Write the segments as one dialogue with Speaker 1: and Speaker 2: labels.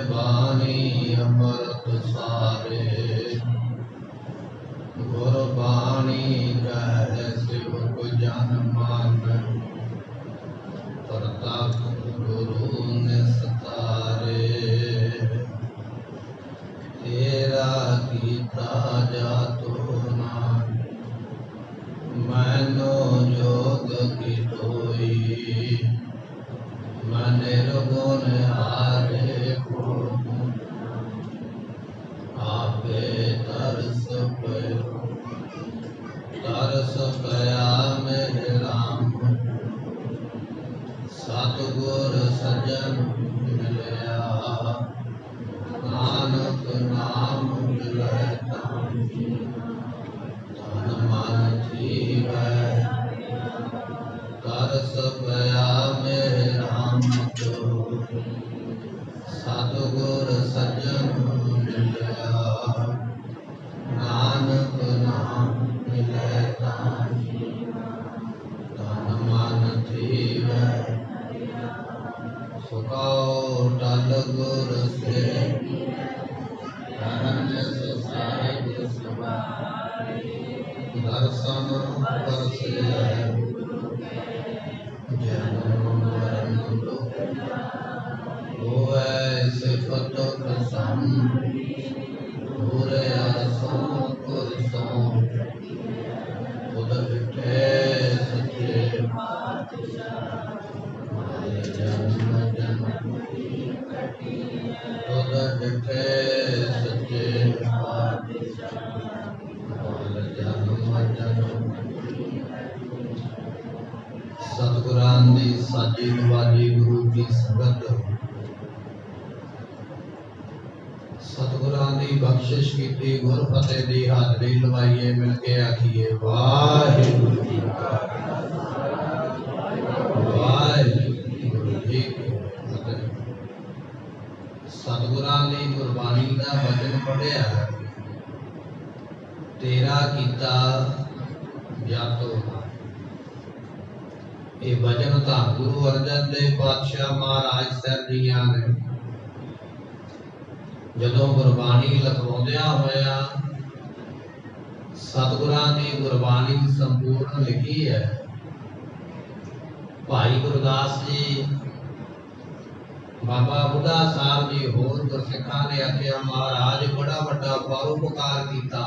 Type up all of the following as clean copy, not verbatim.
Speaker 1: बानी अमृत सारे गुरबाणी कह सेवक जन मान प्रताप गुरु निस्तारे तेरा कीता जातो नाम मैनो जोग की तोई मन निर्गुण हारे को आपे तरस पया मेरे राम सतगुर सजन मिलया नानक नाम मिलै तन मन जीवै तरस पया मेरे राम को सतगुर सजन मिलया नानक नाम मिलै तन मन जीवै सुखाओ टल गुर से दर्शन परसे जन्म मरण होवे सिफत प्रसन्न पूरे अरसों पुरसों खुद बिठे सच्चे जन्म जन्म खुद बिठे सच्चे सतगुरां दी साजी नवाजी गुरु की संगत सतगुरां दी बख्शिश कीती गुर फतेह दी हाजरी लवाइए मिल के आखिए वाहिगुरू जी का वाहिगुरू जी की फतेह। सतगुरां दी गुरबाणी दा वचन पढ़िया तेरा कीता जातो ये वचन था गुरु अर्जन देव पातशाह महाराज साहब जी ने जदों गुरबाणी लिखवाउंदिया होया सतगुरां दी गुरबाणी संपूर्ण लिखी है। भाई गुरदास जी बाबा बुढ़ा साहब जी होर गुरसिखां ने आख्या महाराज बड़ा वड्डा परोपकार कीता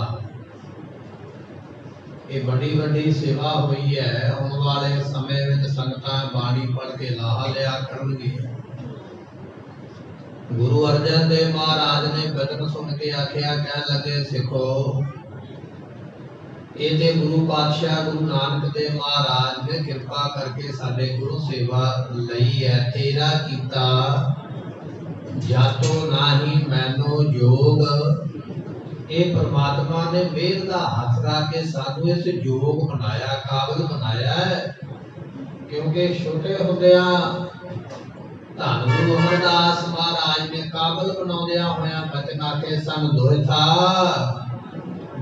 Speaker 1: ये बड़ी बड़ी सेवा हुई है। आने वाले समय में संगतां बाणी पढ़ के लाहा लिया करनगी। गुरु अर्जन देव महाराज ने वचन सुन के आख्या कह लगे सिखो ये ते गुरु पातशाह गुरु नानक देव महाराज ने कृपा करके साडे गुरु सेवा लई है। तेरा कीता जातो नाही मैनो जोग ये परमात्मा ने मेर दा हाथ रख के सानू इस योग बनाया काबिल बनाया है। क्योंकि छोटे हुंदिया धन गुरु अमरदास महाराज ने काबिल बनाउंदिया होया बचन आखे सन दोए था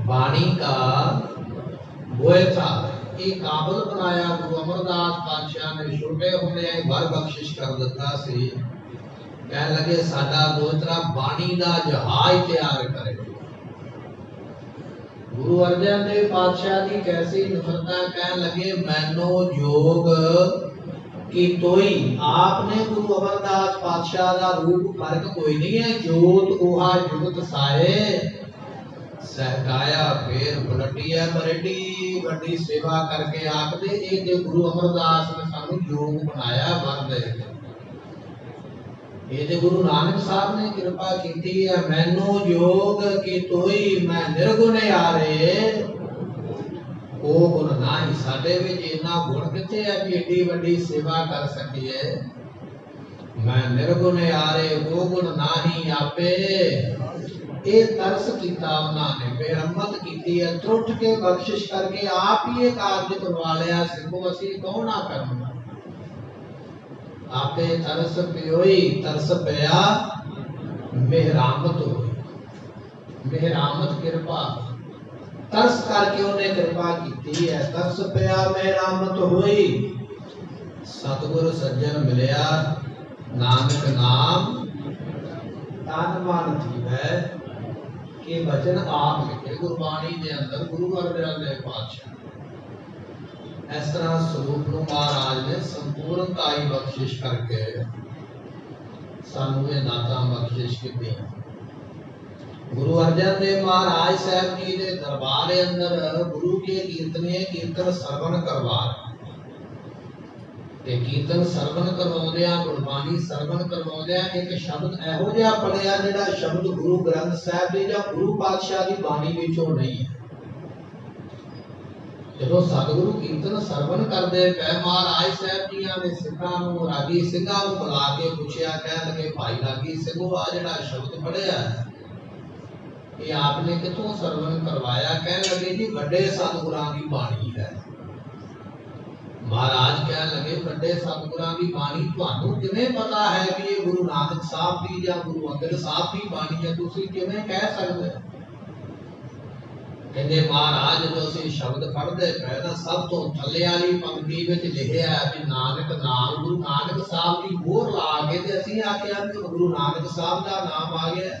Speaker 1: बाणी का बोए था ये काबिल बनाया। गुरु अमरदास पातशाह ने छोटे हुंदिया वर बख्शिश कर दिता सी। कह लगे साडा दोतरा बाणी दा जहाज तैयार करे। गुरु अर्जन देव पातशाह की कैसी नफरता कह लगे मैनो जोग की तोई। आपने गुरु अमरदास पातशाह का रूप फर्क कोई नहीं है। जोत ओहा जुगत साए सहकाया फिर पलटी है बरेडी बड़ी सेवा करके आखदे ये गुरु अमरदास ने सानू योग बनाया वर दे ये गुरु नानक साहब ने कृपा की है। मैनू योग की तोई मैं निर्गुण यारे ओ गुण नाही साडे विच इन्ना गुण किथे है कि एडी वड्डी सेवा कर सकीए। मैं निर्गुण यारे ओ गुण नाही आपे ये तरस किया उन्होंने बेरहमत की है। त्रुट के बख्शिश करके आप ही ये कार्य करवा लिया। सिखो असी कौन ना करना आपे तरस पियोई तरस पया मेहरामत हुई। मेहरामत कृपा तरस करके उन्हें कृपा की है। तरस पया मेहरामत हुई। सतगुर सज्जन मिलया नानक नाम तन मन थीवै कि वचन आप लिखे गुरबाणी के अंदर गुरु अर्जन देव पातशाह। इस तरह स्वरूप नूं महाराज ने संपूर्णताई बख्शिश करके सानू ये दाता बख्शिश की। गुरु अर्जन देव महाराज साहब जी के दरबार के अंदर गुरु के कीर्तन सरवण करवा कीर्तन सरवण करवाउंदियां गुरबाणी सरवण करवाउंदियां एक शब्द इहो जिहा पढ़िया जिहड़ा शब्द गुरु ग्रंथ साहिब जी जां गुरु पातशाह की बाणी विचों नहीं है। जदों सतगुरु कीर्तन सरवण करदे पै महाराज साहब जी ने सिखां नूं रागी सिंघां नूं बुला के पुछया, कहण लगे भाई रागी सिंघो आ जिहड़ा शब्द पढ़िया ये आपने कितों सरवण करवाया? कहण लगे जी वड्डे सतगुरां की बाणी है। महाराज कहण लगे वड्डे सतगुरां की बाणी तुहानू किवें पता है कि ये गुरु नानक साहब की या गुरु अंगद साहब की बाणी है? तुसीं किवें कह सकदे? कहंदे महाराज जो असीं शब्द पढ़दे पए तां सब तो थल्ले वाली पंक्ति विच लिखिआ है कि नानक नाम गुरु नानक साहब की मोहर ला के ते असीं आखिआ कि गुरु नानक साहब दा नाम आ गया।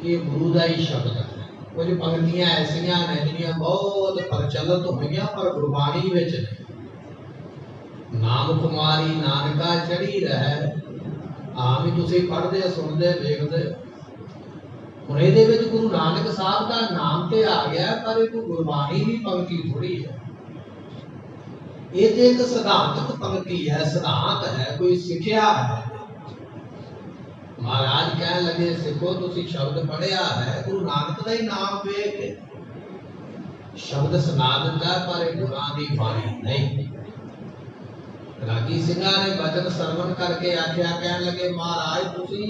Speaker 1: ये गुरु का ही शब्द है। कुछ पंक्तियां ऐसियां ने जिहड़ियां बहुत प्रचलित होईयां पर गुरबाणी विच नहीं। नाम कुमारी नानका चढ़ी रहे आम ही तुसीं पढ़दे सुणदे वेखदे हुण इहदे विच गुरु नानक साहब का नाम ते आ गया पर ये गुरबाणी की पंक्ति थोड़ी है। ये तो एक सिद्धांतक पंक्ति है, सिद्धांत है, कोई सिखिया है। महाराज कहने लगे सिखो तुसी शब्द पढ़िया है गुरु नानक का ही नाम वेख के शब्द सुना दिता पर गुरां दी बाणी नहीं। रागी सिंघा ने वचन सरवण करके आख्या, कहने लगे महाराज तुसी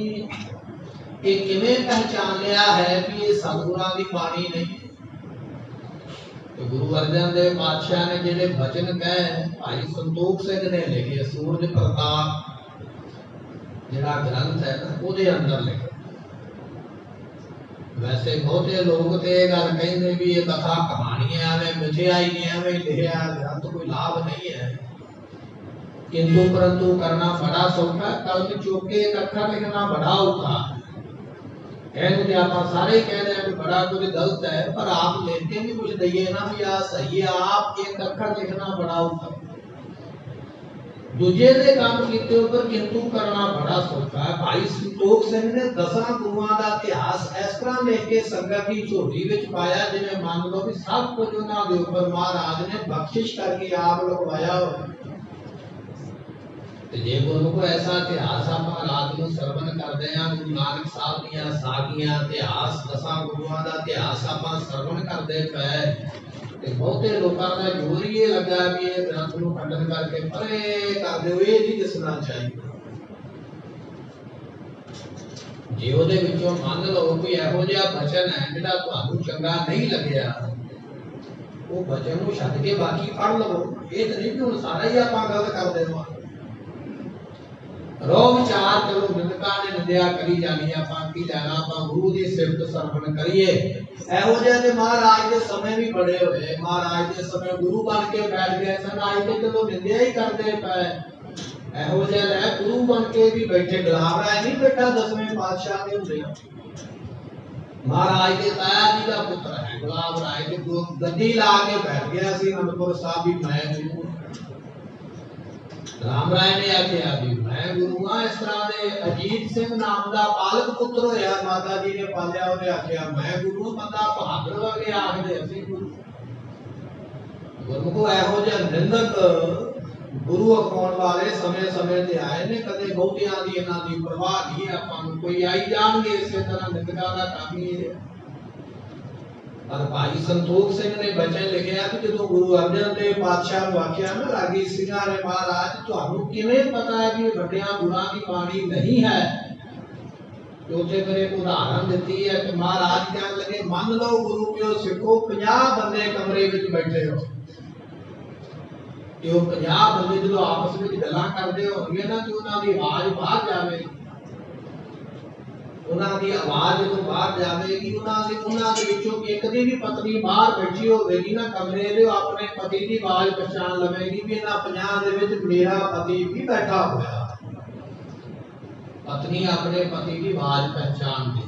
Speaker 1: ये किवें पहचान लिया है कि ये सतगुरां दी बाणी नहीं? तो गुरु अर्जन देव पातशाह ने जिहड़े वचन कहे भाई संतोख सिंह ने लिखे सूरज प्रताप जिहड़ा ग्रंथ है ना उहदे अंदर लिखे। वैसे बहुते लोग तो यह गल कहते भी ये कथा कहानी एवं मिथ्या ही एवं लिखिया ग्रंथ कोई लाभ नहीं है, किंतु परंतु करना बड़ा सौखा। कलम चुक के एक अखर लिखना बड़ा औखा है। कहने आप सारे कह रहे हैं बड़ा कुछ गलत है पर आप लिख के भी कुछ दइए ना भी आ सही है। आप एक अखर लिखना बड़ा औखा, दूजे दे काम कीते ऊपर किंतु करना बड़ा सौखा है। भाई संतोख सिंह ने 10 गुरुआं दा इतिहास इस तरह लिख के संगत की झोली विच पाया जिवें मान लो भी सब कुछ उन्हां दे ऊपर महाराज ने बख्शिश करके आप लिखवाया हो। ते जे गुरु को ऐसा इतिहास आप रात को सरवण करते हैं गुरु नानक साहब दीयां साखियां इतिहास 10 गुरुआं दा इतिहास आप सरवण करते पए ते बहुते लोकां दा जोर ही ये लगा भी ये ग्रंथ नूं खंडन करके परे कर दिओ, ये नहीं दसना चाहिए। जे ओहदे विचों मान लो कोई इहो जिहा वचन है जिहड़ा तुहानूं चंगा नहीं लग्या वो वचन नूं छड्ड के बाकी पढ़ लवो। ये तो नहीं कि हुण सारा ही आपां गलत कर देवां। रो विचार करो निंदका ने निंदिया करी जानी आपां की लेना, आपां गुरु दी सिफत सरवण करिए। एहो जिहे ते महाराज के समय भी बड़े होए, महाराज के समय गुरु बन के बैठ गए सन, आज ते चलो निंदिया ही करते पए। एहो जिहे गुरु बन के भी बैठे, गुलाब राय नहीं बैठा 10वें पातशाह दे हुंदे महाराज के ताया जी का पुत्र है गुलाब राय के गद्दी ला के बैठ गया सी अनंदपुर साहब भी मैं गुरु। राम राय ने आख्या भी मैं गुरु हां। इस तरह दे अजीत सिंह नाम का पालक पुत्र होया माता जी ने पालिया, उन्हें आख्या मैं गुरु। बंदा बहादुर वर्गे आखदे असीं गुरु। गुरु को इहो जिहा निंदक गुरु अखाउण वाले समय समय ते आए ने, कदे बहुतियां दी इन्हां दी परवाह नहीं। आपां नूं कोई आई जाणगे इसे तरह निंदका दा काम ही है। पर भाई संतोख सिंह ने बचन लिखिया कि जो गुरु अर्जन देव पातशाह नूं आख्या ना रागी सिंघा ने महाराज तुहानूं किवें पता है कि वड्डियां गुरां दी बाणी नहीं है? तो उसे फिर एक उदाहरण दी है कि महाराज कहन लगे मान लो गुरु पिओ सिखो 50 बंदे कमरे विच बैठे हो ते 50 बंदे जो आपस में गल्लां करदे होणगे ना ते उन्हां दी आवाज़ बाहर जावेगी। उन्हां दी आवाज़ जो बाहर जावेगी उन्हां दे विचों एक दी भी पत्नी बाहर बैठी होवेगी ना कमरे दे, अपने पति की आवाज़ पहचान लवेगी भी इन्हां 50 दे विच मेरा पति भी बैठा होया। पत्नी अपने पति की आवाज पहचान दी।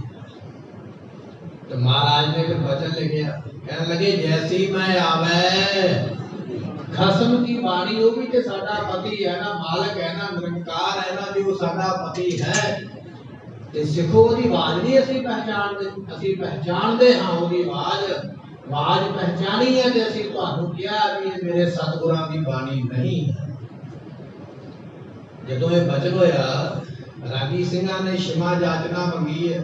Speaker 1: तो महाराज ने फिर वचन लिखे, कहने लगे जैसी मैं आवे खसम की बाणी, वो भी तो साडा पति है ना, मालक है ना, निरंकार है ना, जो साडा पति है। ते सिखो दी आवाज नहीं असी पहचानते, असी पहचानते हाँ ओदी आवाज, आवाज पहचानी है ते असी तुहानू किया भी मेरे सतगुरां दी बाणी नहीं है। जदों ये वचन होया, रागी सिंघां ने क्षमा याचना मंगी है।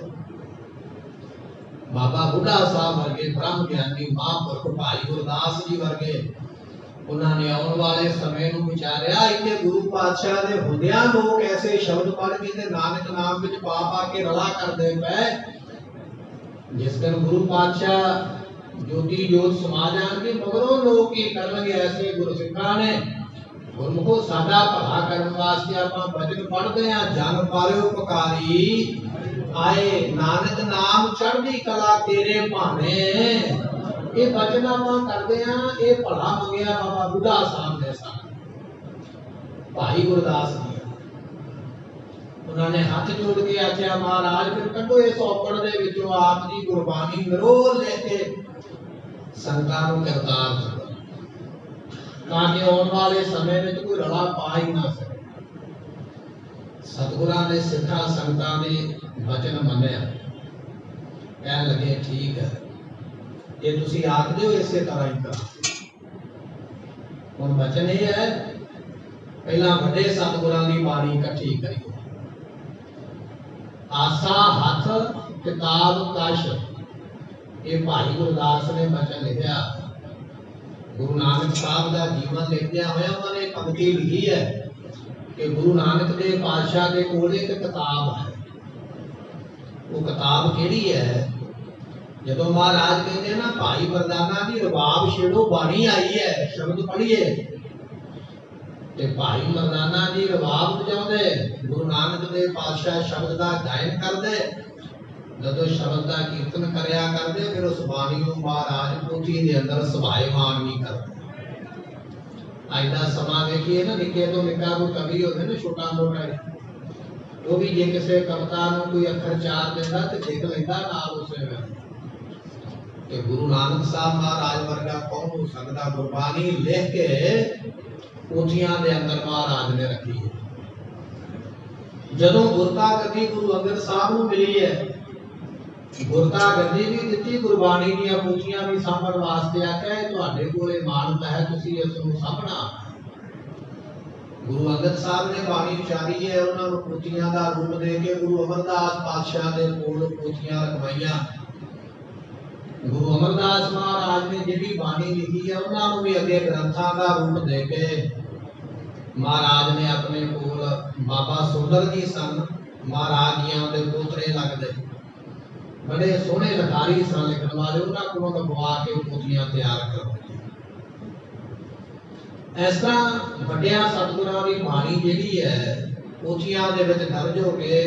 Speaker 1: बाबा बुढ़ा साहब वर्गे ब्रह्म ज्ञानी महापुरख भाई गुरदास जी वर्गे उन्होंने आने वाले समय नूं विचारिया, इत्थे गुरु पातशाह दे हुंदियां लोग ऐसे शब्द पढ़ के ते नानक नाम विच पा पा के रला करदे पए। जिस दिन गुरु पातशाह ज्योति जोत समा जाणगे, मगरों लोग की करनगे ऐसे गुरसिखां ने गुरमुखो साडा भला करन वास्ते आपां भजन पढ़दे हां, जन पालियो पुकारी आए नानक नाम चढ़दी कला तेरे भाने। ये वचन आपां करदे हां, ये भला मंगिया बाबा बुढ़ा साहब ने साडा भाई गुरदास जी। उन्होंने हाथ जोड़ के आख्या महाराज फिर कढो इस औपड़ दे विचों आप जी गुरबानी नरोल लेके संतां नूं करतार करो, ताकि आने वाले समय में कोई रला पा ही ना सके। सतगुरां ने सिखा संगतां दे वचन मन्निया, कहन लगे ठीक है, ये तुसी आखदे हो इसे तरह ही करो। हुण वचन ये है, पहला वड्डे सतगुरां दी बाणी इकट्ठी करियो। आसा हथ किताब कश, ये भाई गुरदास ने वचन लिखा। गुरु नानक साहब का जीवन लिखदਿਆਂ होया उन्होंने पंक्ति लिखी है कि गुरु नानक देव पातशाह के कोल एक किताब है। वो किताब केड़ी है? जदों महाराज कहते ना भाई मरदाना जी रबाब छेड़ो बाणी आई है, शब्द पढ़िए, ते भाई मरदाना जी रबाब बजाउंदे, गुरु नानक देव पातशाह शब्द का गायन करदे। जदों शब्द का कीर्तन करया करदे, फिर उस बाणी नूं महाराज पोथी दे अंदर सभायमान नहीं करदे। अज दा समा देखिए ना, निक्के तो निक्का कोई कवि होंदे ना छोटा मोटा, वो भी जे किसी कविता नूं कोई अखर चार दिंदा ते लिख लैंदा नाल उसे वेले। ते गुरु नानक साहब महाराज वर्गा कौन हो सकदा? गुरबाणी लिख के पोथियां दे अंदर महाराज ने रखी है। जदों गुरता गद्दी गुरु अंगद साहब नूं मिली है, गुरता गद्दी भी दिती, गुरबाणी दीयां पोथियां भी सांभण वास्ते आख्या तुहाडे कोले मानता है, तुसीं इस नूं सांभणा। गुरु अंगद साहब ने बाणी उचारी है, उन्हां नूं पोथियां दा रूप दे के गुरु अमरदास पातशाह दे कोल पोथियां रखवाईयां। गुरु अमरदास महाराज ने जिहड़ी बाणी लिखी है, उन्हां नूं भी अगे ग्रंथां दा रूप दे के महाराज ने अपने कोल बाबा सुंदर जी सन, महाराज जियां दे पोतरे लगदे, बड़े सोहने लखारी सन लिखण वाले, उन्हां कोलों लखवा के पोथियां तैयार करवाईयां। इस तरह वड्डियां सतगुरां दी बाणी जिहड़ी है पोथियां दे विच दर्ज हो के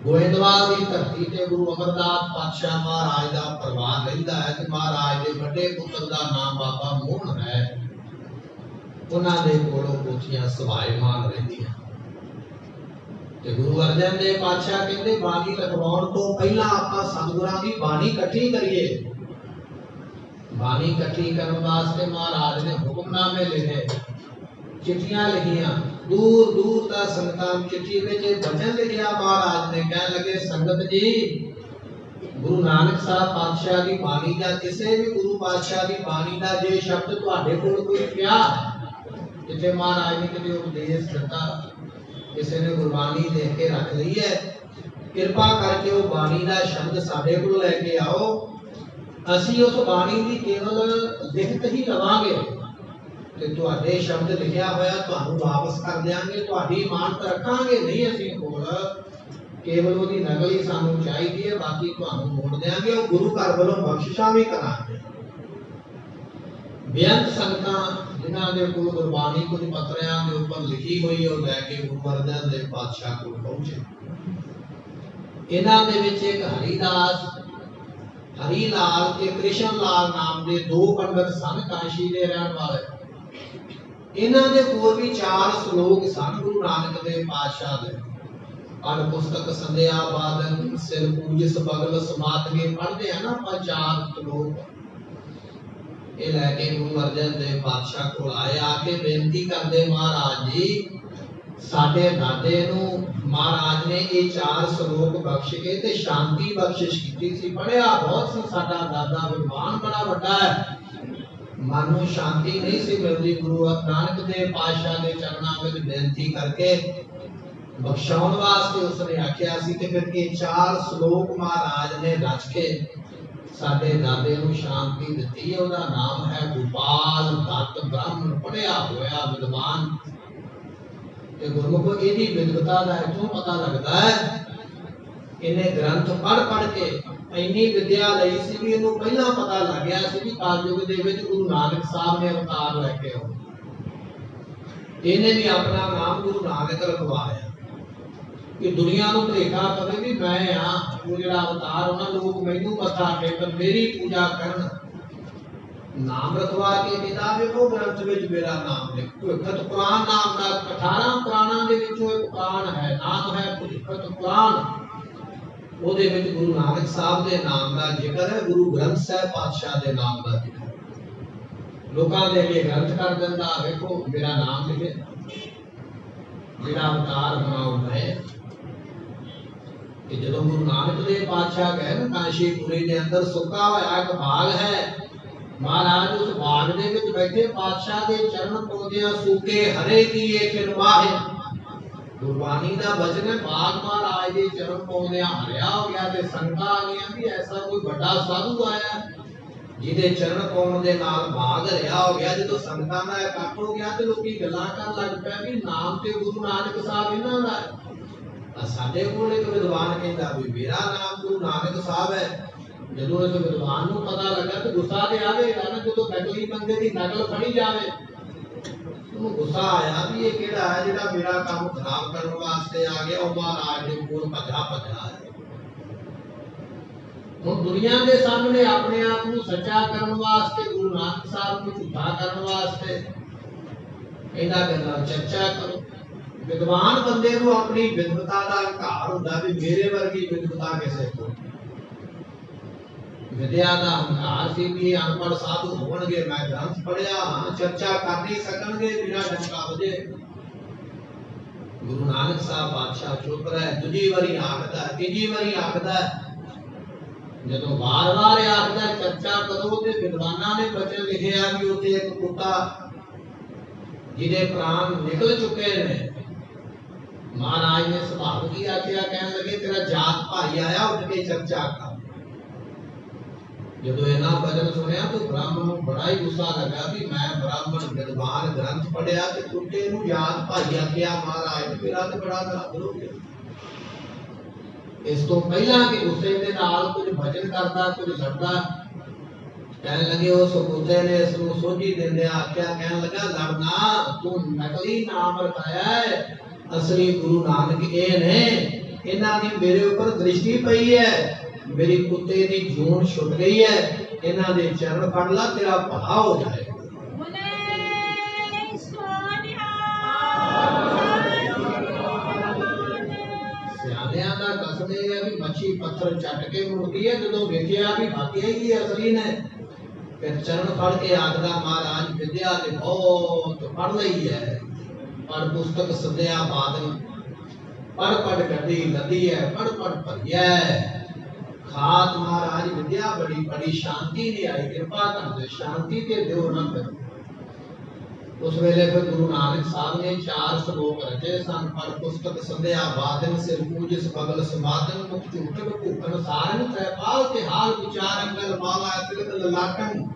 Speaker 1: गोइंदवाल की धरती ते गुरु अमरदास पातशाह महाराज का परवान रहिंदा है। कि महाराज के बड़े पुत्र का नाम बाबा मोहन है, उन्हां दे कोलों पोथियां सभायमान रहिंदियां। ते गुरु अर्जन देव पातशाह कहते बाणी लिखवाउण तो पहला आपां सतगुरां दी बाणी इकट्ठी करिए। बाणी इकट्ठी करने वास्ते महाराज ने हुक्मनामे लिखे, चिट्ठियां लिखियां, दूर दूर तक संगतां चिट्ठी विच वचन लिखिया। महाराज ने कहन लगे संगत जी, गुरु नानक साहब पातशाह की बाणी का किसी भी गुरु पातशाह की बाणी का जे शब्द तुहाडे कोल कोई पिया, जिथे महाराज ने किते उपदेश दिता, किसी ने गुरबाणी देख के रख ली है, कृपा करके वो बाणी का शब्द साडे कोल लैके आओ। असी उस बाणी की केवल लिखत ही लवांगे ते तुहाडे शब्द लिखिया होया तुहानू वापस कर देंगे, तुहाडी इमानत रखांगे नहीं। असी कोल केवल ओदी नकल ही सानू चाहिदी है, बाकी तुहानू मोड़ देंगे, और गुरु घर वालों बख्शिशां भी करांगे। बेअंत संगतां जिन्हां दे कोल गुरबाणी कुछ पत्रियां दे उपर लिखी हुई और लैके गुरु अर्जन देव पातशाह कोल पहुंचे। इन्हां दे विच एक हरिदास, हरिलाल ते कृष्ण लाल नाम दे दो पंडित सन, काशी दे रहण वाले। इन्हां दे कोल भी 4 श्लोक सन गुरु नानक देव पातशाह दे। पढ़ पुस्तक संध्या बादन सिर पूजिस बगल समाधगे पढ़ते हैं ना ਆਪਾਂ 4 श्लोक ਇਹ ਲੈ ਕੇ ਗੁਰੂ ਅਰਜਨ ਦੇਵ ਪਾਤਸ਼ਾਹ ਕੋਲ ਆਏ ਆ ਕੇ ਬੇਨਤੀ ਕਰਦੇ ਮਹਾਰਾਜ ਜੀ ਸਾਡੇ ਦਾਦੇ ਨੂੰ ਮਹਾਰਾਜ ਨੇ ਇਹ 4 ਸ਼ਲੋਕ ਬਖਸ਼ ਕੇ ਤੇ ਸ਼ਾਂਤੀ ਬਖਸ਼ਿਸ਼ ਕੀਤੀ ਸੀ ਪੜਿਆ ਬਹੁਤ ਸੀ ਸਾਡਾ ਦਾਦਾ ਵਿਦਵਾਨ ਬੜਾ ਵੱਡਾ ਹੈ ਮਨ ਨੂੰ ਸ਼ਾਂਤੀ ਨਹੀਂ ਸੀ ਮਿਲਦੀ ਗੁਰੂ ਨਾਨਕ ਦੇਵ ਪਾਤਸ਼ਾਹ ਦੇ ਚਰਨਾਂ ਵਿੱਚ ਬੇਨਤੀ ਕਰਕੇ ਬਖਸ਼ਾਉਣ ਵਾਸਤੇ ਉਸਨੇ ਆਖਿਆ ਸੀ ਤੇ ਫਿਰ ਇਹ 4 ਸ਼ਲੋਕ ਮਹਾਰਾਜ ਨੇ ਰਚ ਕੇ ਸਾਡੇ ਦਾਦੇ ਨੂੰ ਸ਼ਾਂਤੀ ਦਿੱਤੀ ਉਹਦਾ ਨਾਮ ਹੈ ਗੋਪਾਲ ਦੱਤ ਬ੍ਰਾਹਮਣ ਪੜਿਆ ਹੋਇਆ ਵਿਦਵਾਨ ਤੇ ਗੁਰਮੁਖੋ ਇਹਦੀ ਵਿਦਵਤਾ ਦਾ ਇਥੋਂ ਪਤਾ ਲੱਗਦਾ ਹੈ ਇਹਨੇ ਗ੍ਰੰਥ ਪੜ੍ਹ ਕੇ ਇੰਨੀ ਵਿਦਿਆ ਲਈ ਸੀ ਵੀ ਇਹਨੂੰ ਪਹਿਲਾਂ ਪਤਾ ਲੱਗ ਗਿਆ ਸੀ ਵੀ ਕਲਯੁਗ ਦੇ ਵਿੱਚ ਗੁਰੂ ਨਾਨਕ ਸਾਹਿਬ ਨੇ ਅਵਤਾਰ ਲੈ ਕੇ ਆਉਣਾ ਇਹਨੇ ਵੀ ਆਪਣਾ ਨਾਮ ਗੁਰੂ ਨਾਨਕ ਰਖਵਾਇਆ कि दुनिया ਨੂੰ ਭੁਲੇਖਾ ਪਵੇ ਵੀ ਮੈਂ ਆ ਉਹ ਜਿਹੜਾ ਅਵਤਾਰ ਉਹਨਾਂ ਲੋਕ ਮੈਨੂੰ ਮੱਥਾ ਟੇਕਣ ਮੇਰੀ ਪੂਜਾ ਕਰਨ ਨਾਮ ਰਖਵਾ ਕੇ ਪਿਤਾ ਵੇਖੋ ਗ੍ਰੰਥ ਵਿੱਚ ਮੇਰਾ ਨਾਮ ਲਿਖੋ ਭੁਲਖਤ ਪੁਰਾਣ ਨਾਮ ਦਾ 18 ਪੁਰਾਣਾਂ ਦੇ ਵਿੱਚੋਂ ਇੱਕ ਪੁਰਾਣ ਹੈ ਨਾਮ ਹੈ ਭੁਲਖਤ ਪੁਰਾਣ ਉਹਦੇ ਵਿੱਚ ਗੁਰੂ ਨਾਨਕ ਸਾਹਿਬ ਦੇ ਨਾਮ ਦਾ ਜ਼ਿਕਰ ਹੈ ਗੁਰੂ ਗ੍ਰੰਥ ਸਾਹਿਬ ਪਾਤਸ਼ਾਹ ਦੇ ਨਾਮ ਦਾ ਜ਼ਿਕਰ ਲੋਕਾਂ ਦੇ ਅੱਗੇ ਗ੍ਰੰਥ ਕਰ ਦਿੰਦਾ ਵੇਖੋ ਮੇਰਾ ਨਾਮ ਲਿਖੇ ਜਿਹੜਾ ਅਵਤਾਰ ਬਣਾਉਂਦਾ ਹੈ कि जदों गुरु नानक देव पातशाह गए ना काशीपुरी के अंदर सुक्का होया एक बाग है महाराज उस बाग दे विच बैठे पातशाह दे चरण पौंदियां सूके हरे की एक निर्वाह गुरबानी दा वचन है बाग महाराज दे चरण पौंदियां हरिया हो गया ते संगतां आ गईयां भी ऐसा कोई बड़ा साधु आया जिहदे चरण पाउण दे नाल बाग हरिया हो गया जदों संगतां दा इकट्ठ हो गया ते लोकी गल्लां करन लग पए भी नाम ते गुरु नानक साहब इन्हां दा ਸਾਡੇ ਕੋਲ ਇੱਕ ਵਿਦਵਾਨ ਕਹਿੰਦਾ ਵੀ ਮੇਰਾ ਨਾਮ ਗੁਰੂ ਨਾਨਕ ਸਾਹਿਬ ਹੈ ਜਦੋਂ ਇਸ ਵਿਦਵਾਨ ਨੂੰ ਪਤਾ ਲੱਗਾ ਤੇ ਗੁੱਸਾ ਤੇ ਆਵੇਗਾ ਨਾ ਜਦੋਂ ਨਕਲੀ ਬੰਦੇ ਦੀ ਨਕਲ ਫੜੀ ਜਾਵੇ ਉਹਨੂੰ ਗੁੱਸਾ ਆਇਆ ਵੀ ਇਹ ਕਿਹੜਾ ਹੈ ਜਿਹੜਾ ਮੇਰਾ ਕੰਮ ਖਰਾਬ ਕਰਨ ਵਾਸਤੇ ਆ ਗਿਆ ਉਹ ਮਹਾਰਾਜ ਦੇ ਕੋਲ ਭੱਜਾ ਹੈ ਹੁਣ ਦੁਨੀਆ ਦੇ ਸਾਹਮਣੇ ਆਪਣੇ ਆਪ ਨੂੰ ਸੱਚਾ ਕਰਨ ਵਾਸਤੇ ਗੁਰੂ ਨਾਨਕ ਸਾਹਿਬ ਨੂੰ ਝੂਠਾ ਕਰਨ ਵਾਸਤੇ ਇਹਨਾਂ ਗੱਲਾਂ ਚਰਚਾ ਕਰੋ विद्वान बंदे को अपनी विद्वता का अहंकार होता भी मेरे वर्गी विद्वता किसे को विद्या का अहंकार से भी अनपढ़ साधु होणगे मैं ग्रंथ पढ़िया चर्चा कर नहीं सकणगे बिना डंका बजे गुरु नानक साहब बादशाह चुप रहे दूजी वारी आखदा तीजी वारी आखदा जदों बार-बार आखदा चर्चा करो ते विद्वानां ने वचन लिखे आ भी उत्ते एक कुत्ता जिहदे प्राण निकल चुके ने महाराज ने स्वभाव की आज्ञा कहने लगे तेरा जात भाई आया उठ के चर्चा कर जदों इन्हां वचन सुनिया तो ब्राह्मण को बड़ा ही गुस्सा लगा भी मैं ब्राह्मण विद्वान ग्रंथ पढ़िया ते कुत्ते नूं जात भाई आख्या महाराज मेरा तो बड़ा बहादुर हो गया इस तो पहला कि गुस्से दे नाल कुछ भजन करदा कुछ लड़दा कहने लगे उस कुत्ते ने इसनूं सोझी दिंदे आख्या कहने लगा लड़ना तू नकली नाम रखाया है असली गुरु नानक ये ने इन्हां दी मेरे ऊपर दृष्टि पई है मेरी कुत्ते दी जून छुट गई है इन्हां दे चरण फड़ ला तेरा भला हो जाएगा सियाणियां दा कसम है भी मच्छी पत्थर चट के मुड़दी है जदों वेखिया भी वाकई ही असली ने फिर चरण फड़ के आखदा महाराज विद्या ते बहुत पढ़ लई है पढ़ पुस्तक संध्या बादन पढ़ गड्डी लदी है पढ़ भरिया है खात महाराज विद्या बड़ी बड़ी शांति नहीं आई कृपा कर दे शांति ते दियो ना फिर उस वेले फिर गुरु नानक साहब ने 4 श्लोक रचे सन पढ़ पुस्तक संध्या बादन सिर पूजिस बगल समादन मुख झूठक भूखन सारन त्रैपाल के हाल विचार अंगल माला तिलक ललाटन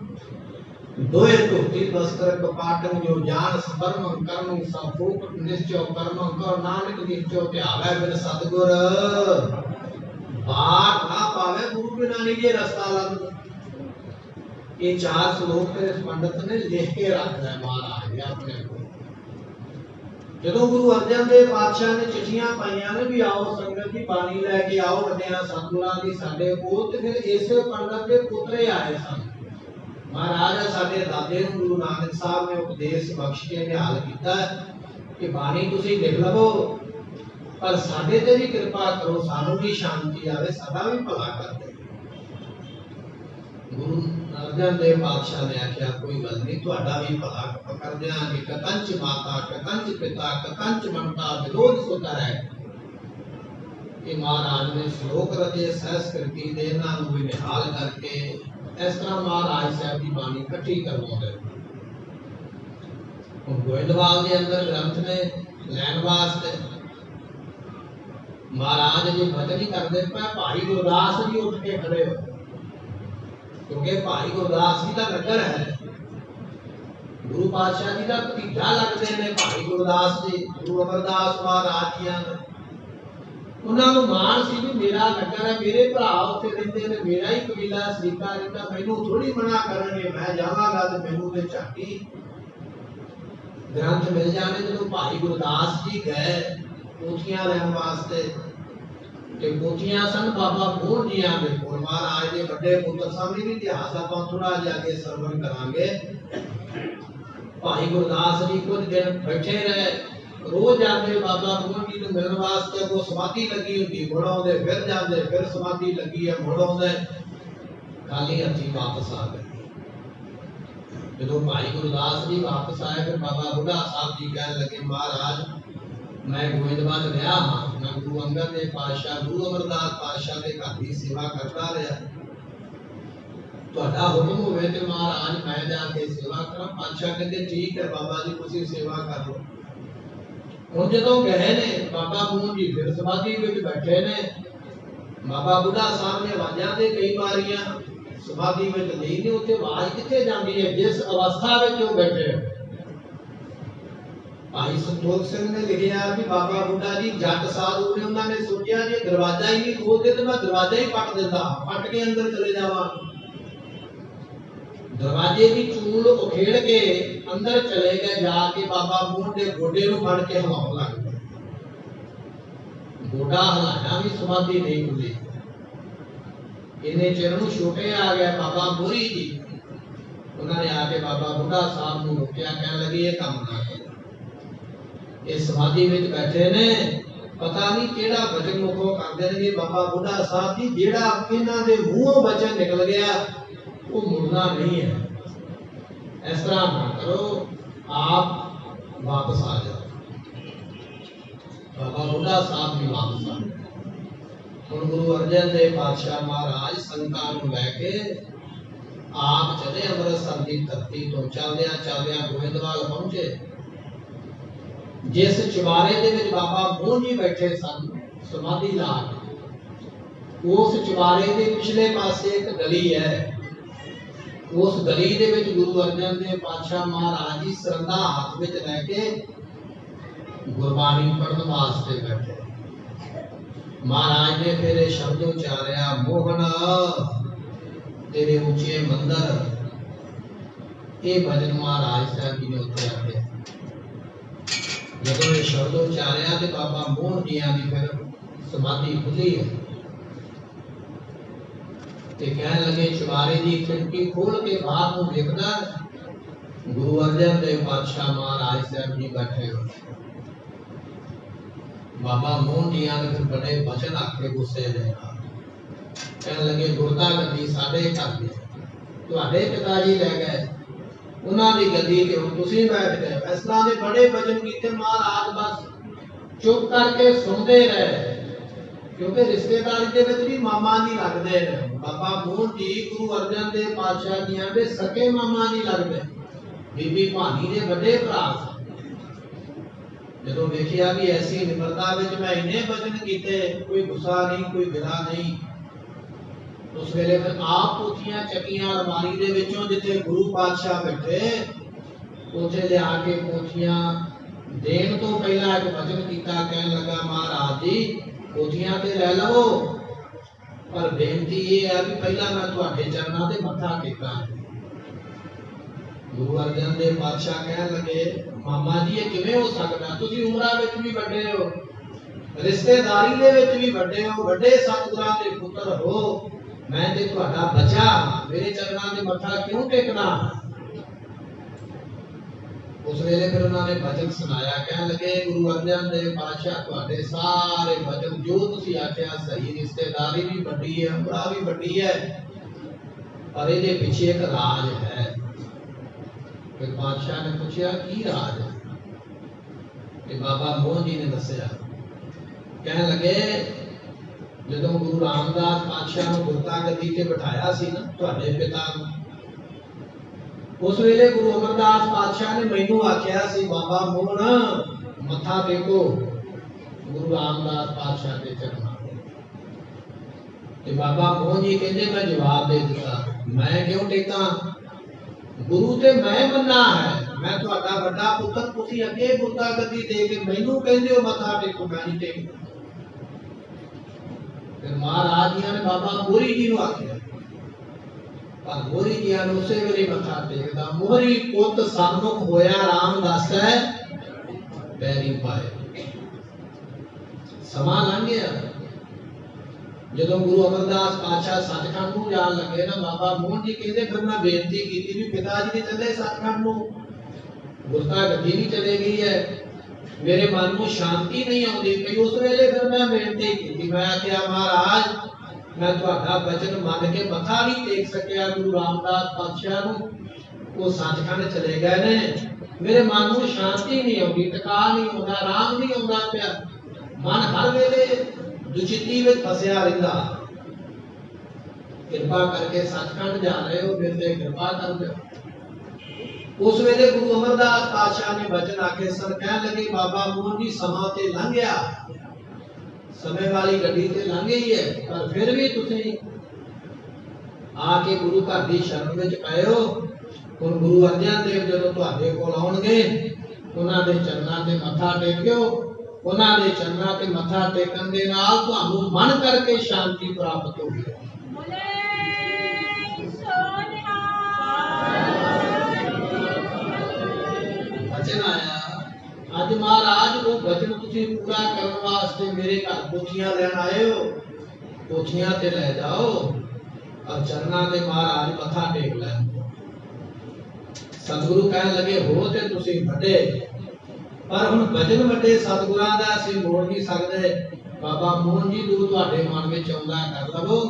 Speaker 1: दोए टोटी बस्तर कपाटन जो जान स्पर्म कर्म संपूर्ण निश्चय कर्म कर नानक निश्चय ध्यावे बिन सतगुर बाट ना पावे गुरु बिना नहीं ये रास्ता लग ये 4 श्लोक इस पंडित ने लिख के रखा है महाराज ने अपने को ਜਦੋਂ ਗੁਰੂ ਅਰਜਨ ਦੇਵ ਪਾਤਸ਼ਾਹ ਨੇ ਚਿੱਠੀਆਂ ਪਾਈਆਂ ਨੇ ਵੀ ਆਓ ਸੰਗਤ ਦੀ ਬਾਣੀ ਲੈ ਕੇ ਆਓ ਵੱਡਿਆਂ ਸਤਿਗੁਰਾਂ ਦੀ ਸਾਡੇ ਕੋਲ ਤੇ ਫਿਰ ਇਸੇ ਪੰਡਤ ਦੇ ਪੁੱਤਰੇ ਆਏ ਸਨ महाराज साडे दादे नूं गुरु नानक साहब ने उपदेश बख्श के निहाल कीता कि बाणी तुसीं लिख लवो पर साडे ते भी कृपा करो, सानू भी शांति आवे, साडा भी भला कर दे। गुरु अर्जन देव पातशाह ने आख्या कोई गल नहीं, तुहाडा भी भला कर देंगे। कतंच माता कतंच पिता कतंच ममता विरोध सुता है। ये महाराज ने श्लोक रचे संस्कृति दे नां नूं भी निहाल करके इस तरह महाराज साहब की बाणी इकट्ठी करवाउंदे। हुण गोइंदवाल के अंदर ग्रंथ ने लैण वास्ते महाराज जी भजन ही करते पे, भाई गुरदास जी उठ के खड़े हो, क्योंकि भाई गुरदास जी का नगर है, गुरु पातशाह जी का भतीजा लगते हैं भाई गुरदास जी। गुरु अमरदास महाराज जी उन्होंने मान सी भी मेरा नगर है, मेरे भरा उत्थे रहिंदे ने, मेरा ही कबीला सरीका रहिंदा, मैनू थोड़ी मना करनगे, मैं जावांगा ते मैनू ते झाटी ग्रंथ मिल जाने। जो भाई गुरदास जी गए पोथियां लैण वास्ते, ते पोथियां सन बाबा मोहन जी दे कोल, महाराज दे वड्डे पुत्र सामने भी इतिहास आपां थोड़ा जिहा अगे सरवण करांगे। भाई गुरदास जी कुछ दिन बैठे रहे, रोज आते बाबा मोहन जी को मिलने वास्ते, वो समाधि लगी होती मुड़ आउंदे, फिर जाते, फिर समाधि लगी है मुड़ आउंदे, खाली हथी वापस आ गए। जो भाई गुरदास जी वापस आए, फिर बाबा बुढ़ा साहब जी कहने लगे महाराज मैं गोइंदवाल रहा हाँ, मैं गुरु अंगद देव पातशाह गुरु अमरदास पातशाह के घर की सेवा करता रहा, तुहाडा हुक्म होवे ते महाराज मैं जाके सेवा करा। पातशाह कहते ठीक है बाबा जी तुसीं सेवा कर लो। हुण जदों गए ने बाबा मोहन जी फिर समाधि विच बैठे ने, बाबा बुढ़ा साहब ने आवाज़ां ते कई मारियां, समाधि विच नहीं ने, उत्थे आवाज़ कित्थे जांदी है जिस अवस्था विच वो बैठे। भाई संतोख सिंह ने लिखिया कि बाबा बुढ़ा जी जट साधु ने, उन्होंने सोचा जी दरवाजा ही नहीं खोलते तो मैं दरवाजा ही पट देता, पट के अंदर चले जावा। दरवाजे की चूल उखेड़ के अंदर चले गए, जाके बाबा मोहन के गोडे नूं फड़ के हिलाउण लग गए। गोडा हिलाया भी समाधि नहीं खुली। इन्हें चिर नूं छोटे आ गए बाबा मोरी जी, उन्होंने आके बाबा बुढ़ा साहब नूं रोकिया, कहने लगे ये काम ना करो, ये समाधि विच बैठे ने, पता नहीं केड़ा वचन मुखों कर देंगे। बाबा बुढ़ा साहब जी जेड़ा इन्हां दे मूंहों वचन निकल गया वो मुड़ना नहीं है, इस तरह ना करो, आप वापस आ जाओ। बाबा बुढ़ा साहब भी वापस आ गए। हुण गुरु अर्जन देव पातशाह महाराज संतां नूं लैके आप चले अमृतसर की धरती तो चलदियां गोइंदवाल पहुंचे। जिस चुबारे दे विच बाबा मोहन जी बैठे सन समाधि ला के, उस चुबारे के पिछले पासे एक गली है, उस गली दे विच गुरु अर्जन देव पातशाह महाराज जी सरंदा हाथ विच लैके गुरबाणी पढ़न वास्ते बैठे। महाराज ने फिर शब्द उचारिया, मोहन तेरे ऊंचे मंदिर, ये भजन महाराज साहब जी ने उत्ते आखे। जब ये शब्द उचारिया तो बाबा मोहन जी की फिर समाधि खुली है, ते कहने लगे चुबारे की खिड़की खोल के बाहर को देखना, गुरु अर्जन देव पातशाह महाराज साहब जी बैठे हो। बाबा मोहन जी ने फिर बड़े वचन आखे गुस्से दे नाल, कहने लगे गुरता गद्दी साडे घर दी तुहाडे पिताजी लै गए, उन्होंने गद्दी ते हुण तुसीं बैठ गए। इस तरह के बड़े वचन कीते। महाराज बस चुप करके सुनते रहे, क्योंकि रिश्तेदारी दे विच भी मामा जी लगदे ने। बाबा मोहन जी गुरु अर्जन देव पातशाह जी दे सके मामा जी लगदे, बीबी भानी दे वड्डे भरा सन। जदों देखिया भी ऐसी निम्रता विच मैं इन्ने वचन कीते, कोई गुस्सा नहीं कोई गिला नहीं, उस वेले फिर आप पोथियां चकियां अलमारी दे विचों जिथे गुरु पातशाह बैठे उथे लिया के पोथियां देण तो पहला एक वचन कीता, कहने लगा महाराज जी पोथियां ते लै लवो, पर बेनती ये है कि पहला मैं तुहाडे चरणां ते मत्था टेकां। गुरु अर्जन देव पातशाह कहने लगे मामा जी ये किवें हो सकदा, तुसीं उमरां विच भी वड्डे हो, रिश्तेदारी दे विच भी वड्डे हो, वड्डे सतगुरां दे पुत्र हो, मैं ते तुहाडा बच्चा मेरे चरणां ते मत्था क्यों टेकना। उस वेले फिर उन्होंने वचन सुनाया, कह लगे गुरु अर्जन देव पातशाह तुहाडे सारे वचन जो तुसीं आख्या सही, रिश्तेदारी भी वड्डी है, उमरा भी वड्डी है, पर ये पीछे एक राज है। फिर पातशाह ने पूछा की राज है? ते बाबा मोहन जी ने दसिया, कह लगे जदों गुरु रामदास पातशाह नूं गुरता गद्दी ते बिठाया सी ना तुहाडे पिता नूं, उस वेले गुरु अमरदास पातशाह ने मैनू आख्या सी, बाबा मोहन मत्था टेको गुरु रामदास पातशाह के चरणों ते बाबा मोहन जी कहते मैं जवाब दे दिता, मैं क्यों टेका? गुरु ते मैं बनना है, मैं तुहाडा वड्डा पुत्र, तुसीं अगे गुरता गद्दी दे के मैनू कहंदे हो मत्था टेको, मैं नहीं टेकदा। फिर महाराज जी ने बाबा मोहरी जी नूं आख्या, पर मोहरी जी ने उसे वेले मत्था टेकदा। मोहरी पुत सन्मुख होया रामदास पैरी पाए। समा लंघ गया, जदों गुरु अमरदास पातशाह सचखंड नूं जाण लगे ना, बाबा मोहन जी कहंदे फिर मैं बेनती कीती भी पिता जी ने चले सचखंड नूं, गुरता गद्दी भी चले गई है, मेरे मन को शांति नहीं आती पई। उस वेले फिर मैं बेनती की, मैं आख्या महाराज मैं तुहाडा वचन मन के मत्था नहीं टेक सकिया गुरु रामदास पातशाह नूं, वो सचखंड चले गए ने, मेरे मन को शांति नहीं आती, टका नहीं आउंदा, आराम नहीं आउंदा पिया, मन हर वेले दुचित्ती विच फसिया रहिंदा। कृपा करके सचखंड जा रहे हो, मेरे ते कृपा कर दो। उस वेले गुरु अमरदास पातशाह ने वचन आखे सन, कह लगे बाबा मोहन जी समा ते लंघ गया, समय वाली गड्डी ते लंघ गई है, पर फिर भी तुसीं आके गुरु घर दी शरण विच पए हो। हुण गुरु अर्जन देव जदों तुहाडे कोल आउणगे, उन्हां दे चरणां ते मत्था टेकियो, उन्हां दे चरणां ते मत्था टेकण दे नाल तुहानूं मन करके शांति प्राप्त होगी। वचन आया अज महाराज, वो वचन तुसीं पूरा करने वास्ते मेरे घर पोथियां लैण आए हो, पोथियां ते ले जाओ और चरणां ते महाराज मत्था टेक लैण। सतगुरु कहण लगे हो ते तुसीं वड्डे, पर हुण वचन वड्डे सतगुरां दा असीं मोड़ नहीं सकदे। बाबा मोहन जी जो तुहाडे मन विच आउंदा कर लवो।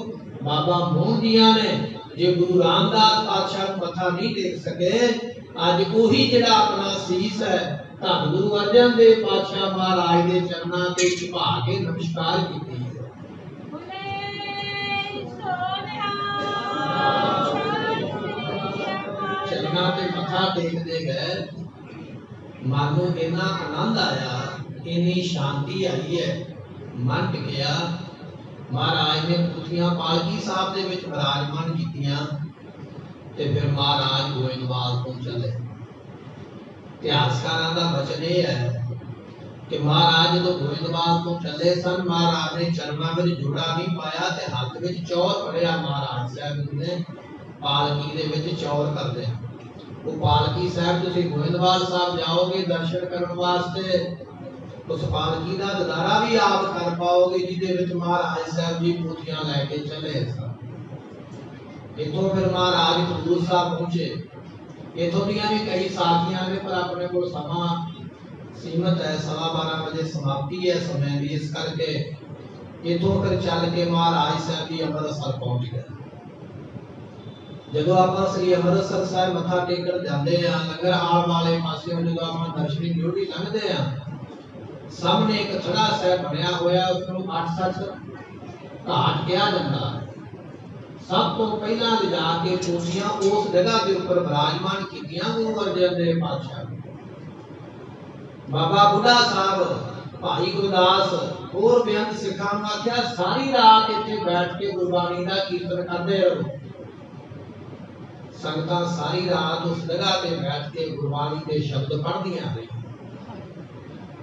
Speaker 1: बाबा मोहन जियां ने जे गुरु रामदास पातशाह नूं मत्था नहीं टेक सके, अज उही जिहड़ा अपना सीस है धन गुरु अर्जन देव पातशाह महाराज के चरणां ते झुका के नमस्कार कीती है। चरणां ते मत्था टेकदे गए, मन नूं इन्ना आनंद आया, इन्नी शांति आई है, मन टिकिया। महाराज ने पोथियां पालकी साहब दे विच विराजमान कीतियां ते फिर महाराज गोइंदवाल को चले। इतिहासकारां दा वचन यह है कि महाराज जो गोइंदवाल को चले सन, महाराज ने चरणां विच जोड़ा नहीं पाया ते हाथ विच चौर फड़िया। महाराज साहब ने पालकी दे विच चौर करदे, वो पालकी साहब तुसीं गोइंदवाल साहब जाओगे दर्शन करने वास्ते, उस पालकी का ददारा भी आप कर पाओगे जिहदे विच महाराज साहब जी पोथियां लैके चले सन। इथों फिर महाराज खडूर साहब पहुंचे। इथों दियां भी कई साखियां ने, पर अपने को समा सीमित है, 12:15 बजे समाप्ति है समय की, इस करके इथों फिर चल के महाराज साहब जी अमृतसर पहुंच गए। जदों आप श्री अमृतसर साहब मत्था टेकण जाते हैं, लंगर हाल वाले पासे जो आप दर्शनी ड्यूटी लंघते हैं, सामने एक थड़ा साहब बनया होया, उसनूं 8 सच घाट कहा जाता है। सब तो पहला लिजा के पोथियां उस जगह के ऊपर विराजमान कीतियां गुरु अर्जन देव पातशाह। बाबा बुढ़ा साहब भाई गुरदास और बेअंत सिखां नूं आख्या सारी रात इत्थे बैठ के गुरबाणी दा कीर्तन करदे रहो। संगतां सारी रात उस जगह पे बैठ के गुरबाणी के शब्द पढ़दियां रही।